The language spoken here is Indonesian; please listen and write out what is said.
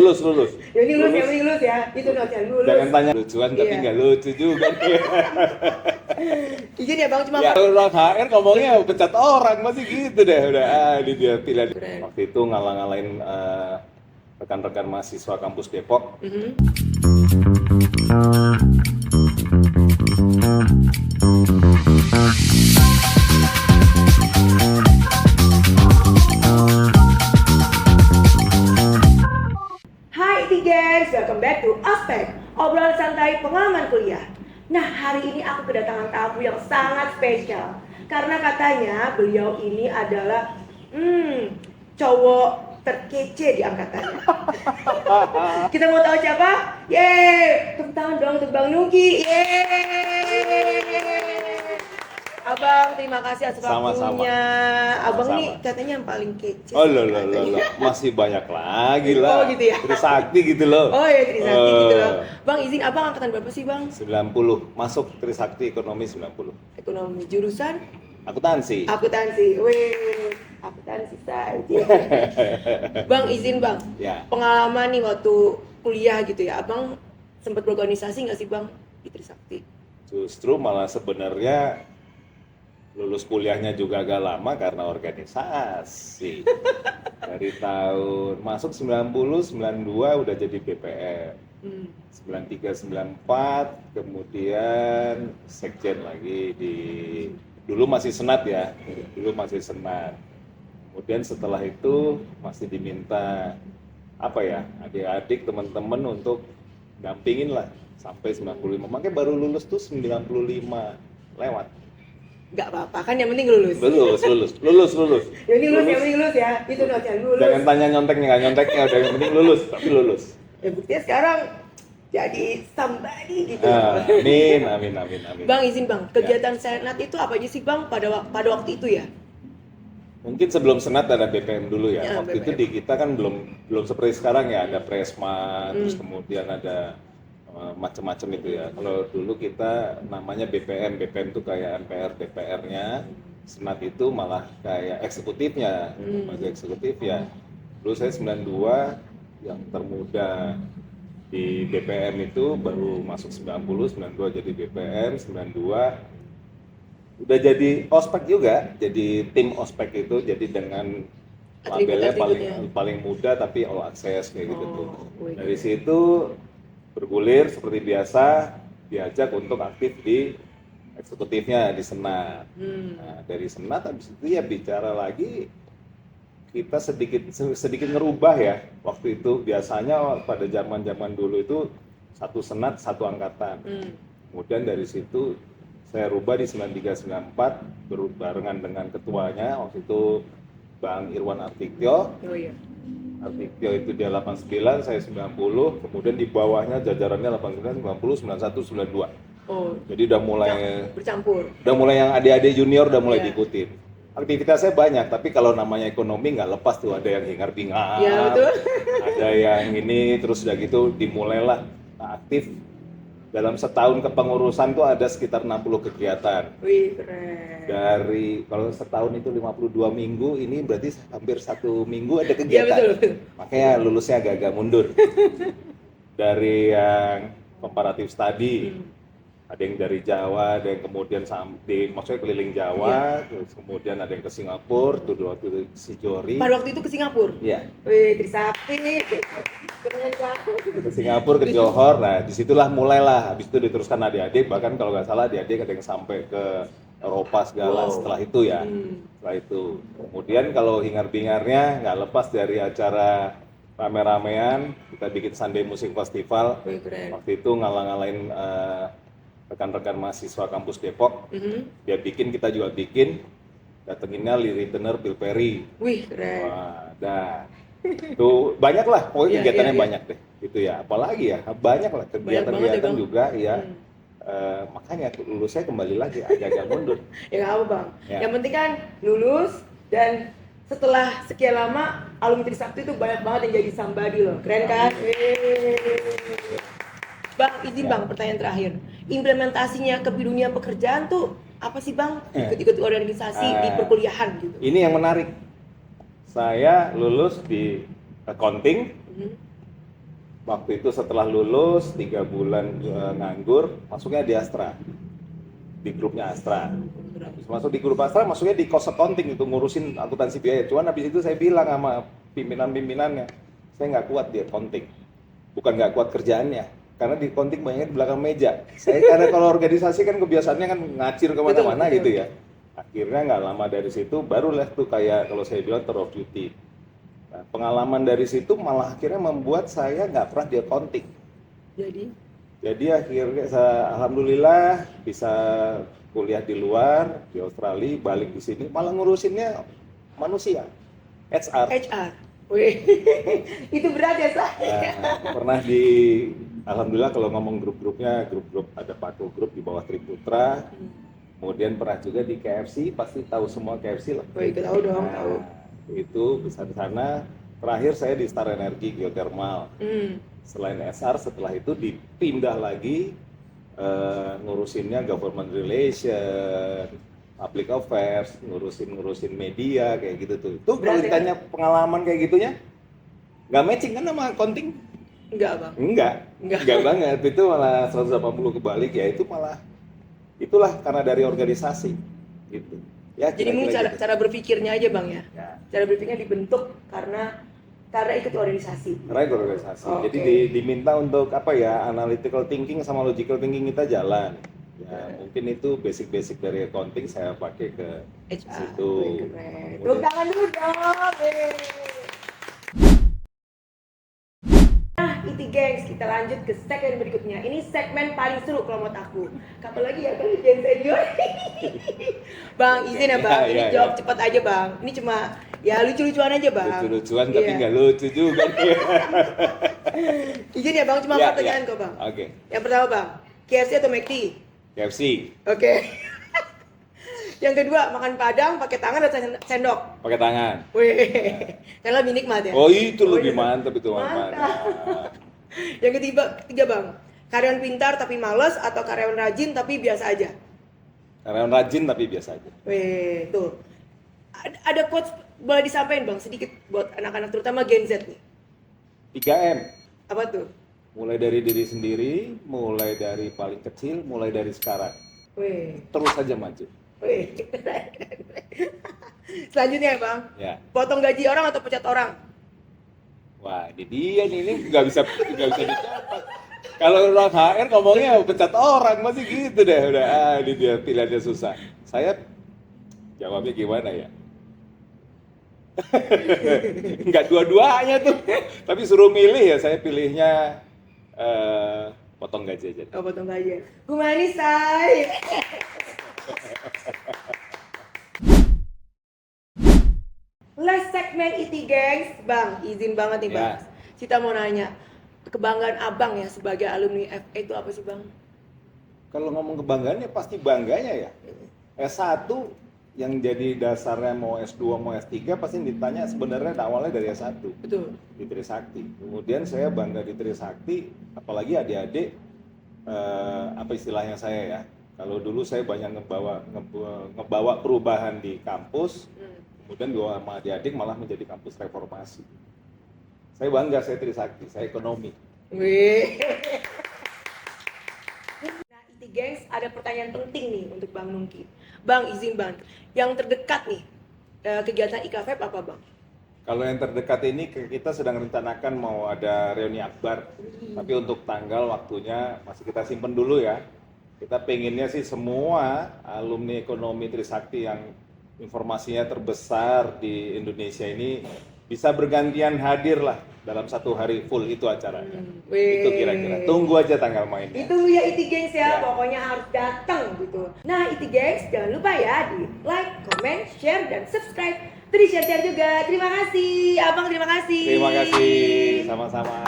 Lulus. Yang penting lulus ya. Itu jangan lulus. Jangan tanya lucuan tapi nggak lucu juga nih. Izin ya Bang, cuma Ya orang HR ngomongnya pecat orang masih gitu deh udah. Ini dia pilihan. Keren. Waktu itu ngalah-ngalahin rekan-rekan mahasiswa kampus Depok. Hai Tigers, welcome back to Aspek, obrolan santai pengalaman kuliah. Nah, hari ini aku kedatangan tamu yang sangat spesial. Karena katanya beliau ini adalah cowok terkece di angkatannya. Kita mau tahu siapa? Yeay, tepuk tangan dong untuk Bang Nugi. Yeay. Abang, terima kasih atas Sama-sama. waktunya. Abang Sama-sama. nih katanya yang paling kece. Oh loh, masih banyak lagi lah. Oh, gitu ya? Trisakti gitu loh. Oh ya, Trisakti gitu loh. Bang, izin abang angkatan berapa sih Bang? 90, masuk Trisakti Ekonomi 90. Ekonomi, jurusan? Akuntansi. Akuntansi. Wih, akuntansi saja. Bang, izin Bang. Ya. Pengalaman nih waktu kuliah gitu ya. Abang sempat berorganisasi nggak sih Bang di Trisakti? Justru malah sebenarnya lulus kuliahnya juga agak lama karena organisasi. Dari tahun masuk 90, 92 udah jadi BPM. 93, 94 kemudian sekjen lagi dulu masih senat ya. Dulu masih senat. Kemudian setelah itu masih diminta apa ya? Adik-adik teman-teman untuk dampingin lah sampai 95. Makanya baru lulus tuh 95 lewat. Nggak apa-apa kan, yang penting lulus. Lulus. Yang penting lulus ya. Itu jangan lulus. Jangan tanya nyonteknya, nggak nyonteknya, udah yang penting lulus, tapi lulus. Ya buktinya sekarang jadi somebody gitu. Amin. Bang, izin Bang, kegiatan senat itu apa aja sih Bang pada waktu itu ya? Mungkin sebelum senat ada BPM dulu ya. Ya, Waktu BPM. itu di kita kan belum seperti sekarang ya, ada Presma, terus kemudian ada macam-macam itu ya. Kalau dulu kita namanya BPM itu kayak MPR DPR-nya, senat itu malah kayak eksekutifnya, lembaga eksekutif ya. Dulu saya 92 yang termuda di BPM itu baru masuk 90, 92 jadi BPM, 92 udah jadi ospek juga, jadi tim ospek itu, jadi dengan labelnya paling muda tapi all access kayak gitu tuh. Dari situ bergulir seperti biasa, diajak untuk aktif di eksekutifnya di senat. Nah, dari senat habis itu ya bicara lagi, kita sedikit ngerubah ya. Waktu itu biasanya pada zaman dulu itu satu senat satu angkatan. Kemudian dari situ saya rubah di 93 94 barengan dengan ketuanya waktu itu Bang Irwan Artiktyo. Oh iya. Artiktyo itu dia 89, saya 90, kemudian di bawahnya jajarannya 89, 90, 91, 92. Oh. Jadi udah mulai bercampur. Udah mulai yang adik-adik junior udah mulai diikutin. Aktivitasnya banyak, tapi kalau namanya ekonomi nggak lepas tuh, ada yang hingar-bingar. Iya, betul. Ada yang ini, terus udah gitu dimulailah aktif. Dalam setahun kepengurusan tuh ada sekitar 60 kegiatan. Wih, keren. Dari kalau setahun itu 52 minggu, ini berarti hampir 1 minggu ada kegiatan. Iya, betul. Makanya lulusnya agak-agak mundur. Dari yang comparative study, ada yang dari Jawa, ada yang kemudian maksudnya keliling Jawa, terus kemudian ada yang ke Singapura, tuh waktu itu si Jori. Pada waktu itu ke Singapura? Iya. Wih, Trisakti. Ke Singapura, ke Johor, nah disitulah mulailah, habis itu diteruskan adik-adik, bahkan kalau nggak salah adik-adik ada yang sampai ke Eropa segala setelah itu ya. Setelah itu, kemudian kalau hingar-bingarnya nggak lepas dari acara rame-ramean, kita bikin Sunday Music Festival. Wih, keren. Waktu itu ngalah-ngalahin rekan-rekan mahasiswa kampus Depok. Dia bikin, kita juga bikin. Datenginnya Lee Ritenour, Bill Perry. Wih, keren. Wah, dah. Tuh banyak lah, pokoknya kegiatannya banyak deh. Gitu ya. Apalagi ya, banyak lah kegiatan-kegiatan juga ya. Makanya lulusnya kembali lagi agak-agak mundur. Ya nggak apa Bang. Ya. Yang penting kan lulus, dan setelah sekian lama alumni Trisakti itu banyak banget yang jadi somebody loh. Keren kan? Bang, izin Bang, pertanyaan terakhir. Implementasinya ke dunia pekerjaan tuh apa sih Bang? Ikut-ikut organisasi di perkuliahan gitu. Ini yang menarik. Saya lulus di accounting, Waktu itu setelah lulus 3 bulan nganggur, masuknya di Astra, di grupnya Astra. Habis masuk di grup Astra, masuknya di cost accounting, itu ngurusin akuntansi biaya. Cuman habis itu saya bilang sama pimpinan-pimpinannya, saya nggak kuat di accounting. Bukan nggak kuat kerjaannya, karena di accounting banyaknya di belakang meja. Saya karena kalau organisasi kan kebiasaannya kan ngacir kemana-mana Betul. gitu ya. Akhirnya nggak lama dari situ barulah tuh kayak kalau saya bilang tour of duty. Nah, pengalaman dari situ malah akhirnya membuat saya nggak pernah di accounting. Jadi akhirnya alhamdulillah bisa kuliah di luar, di Australia, balik di sini malah ngurusinnya manusia, HR. HR. Wih, itu berat ya, Sa? Pernah alhamdulillah kalau ngomong grup-grupnya, grup-grup ada Paku Grup di bawah Triputra, kemudian pernah juga di KFC, pasti tahu semua KFC lah. Wih, tahu dong, tahu. Itu bisa di sana. Terakhir saya di Star Energy Geothermal. Selain SR, setelah itu dipindah lagi ngurusinnya government relation, public affairs, ngurusin media kayak gitu tuh. Itu kalau ditanya pengalaman kayak gitunya, nggak matching kan sama accounting? Enggak, Bang. Enggak banget. Itu malah 180 kebalik ya. Itu malah itulah karena dari organisasi gitu. Ya, jadi mungkin cara berpikirnya aja, Bang ya. Cara berpikirnya dibentuk karena ikut organisasi. Karena ikut organisasi. Okay. Jadi diminta untuk apa ya, analytical thinking sama logical thinking kita jalan. Ya, mungkin itu basic dari accounting saya pakai ke situ. Tepuk tangan dulu dong. Nah, IT Gengs, kita lanjut ke segmen berikutnya. Ini segmen paling seru kalau menurut aku. Kapan lagi ya, Bang? Gen senior. Bang, izin ya, Bang. Ini jawab cepat aja, Bang. Ini cuma ya lucu-lucuan aja, Bang. Lucu-lucuan tapi nggak lucu juga. Izin ya, Bang. Cuma pertanyaan kok, Bang. Oke. Yang pertama, Bang, KFC atau McD? KFC. Oke. Yang kedua, makan padang pakai tangan atau sendok? Pakai tangan. Wih, karena lebih nikmat ya. Oh, itu lebih mantap itu. Mantap. Yang ketiga, Bang, karyawan pintar tapi malas atau karyawan rajin tapi biasa aja? Karyawan rajin tapi biasa aja. Wih, tuh. Ada quotes boleh disampaikan, Bang, sedikit buat anak-anak terutama Gen Z nih. 3M. Apa tuh? Mulai dari diri sendiri, mulai dari paling kecil, mulai dari sekarang. Wih. Terus saja maju. Wih. Selanjutnya, Bang. Ya. Potong gaji orang atau pecat orang? Wah, ini dia nih, ini nggak bisa dicatat. Kalau orang HR ngomongnya pecat orang masih gitu deh, udah ini dia pilihannya susah. Saya jawabnya gimana ya? Nggak dua-duanya tuh, tapi suruh milih ya saya pilihnya potong gaji aja. Oh, potong gaji. Humanis, say. Last segmen IT Gengs, Bang, izin banget nih, Bang. Kita mau nanya, kebanggaan Abang ya sebagai alumni FE itu apa sih, Bang? Kalau ngomong kebanggaan ya pasti bangganya ya. S1 yang jadi dasarnya mau S2 mau S3 pasti ditanya sebenarnya awalnya dari S1. Betul. Di Trisakti. Kemudian saya bangga di Trisakti, apalagi adik-adik apa istilahnya saya ya. Kalau dulu saya banyak ngebawa perubahan di kampus. Kemudian gue sama adik-adik malah menjadi kampus reformasi. Saya bangga, saya Trisakti, saya ekonomi. Wih. Nah, IT Gengs, ada pertanyaan penting nih untuk Bang Nungki. Bang, izin Bang, yang terdekat nih, kegiatan IKFEB apa, Bang? Kalau yang terdekat ini kita sedang rencanakan mau ada reuni akbar. Tapi untuk tanggal waktunya masih kita simpen dulu ya. Kita pengennya sih semua alumni ekonomi Trisakti yang informasinya terbesar di Indonesia ini bisa bergantian hadir lah dalam satu hari full itu acaranya. Itu kira-kira. Tunggu aja tanggal mainnya. Itu ya IT Gengs ya, pokoknya harus datang gitu. Nah IT Gengs jangan lupa ya di like, comment, share, dan subscribe. Terus share-share juga. Terima kasih, Abang, terima kasih. Terima kasih, sama-sama.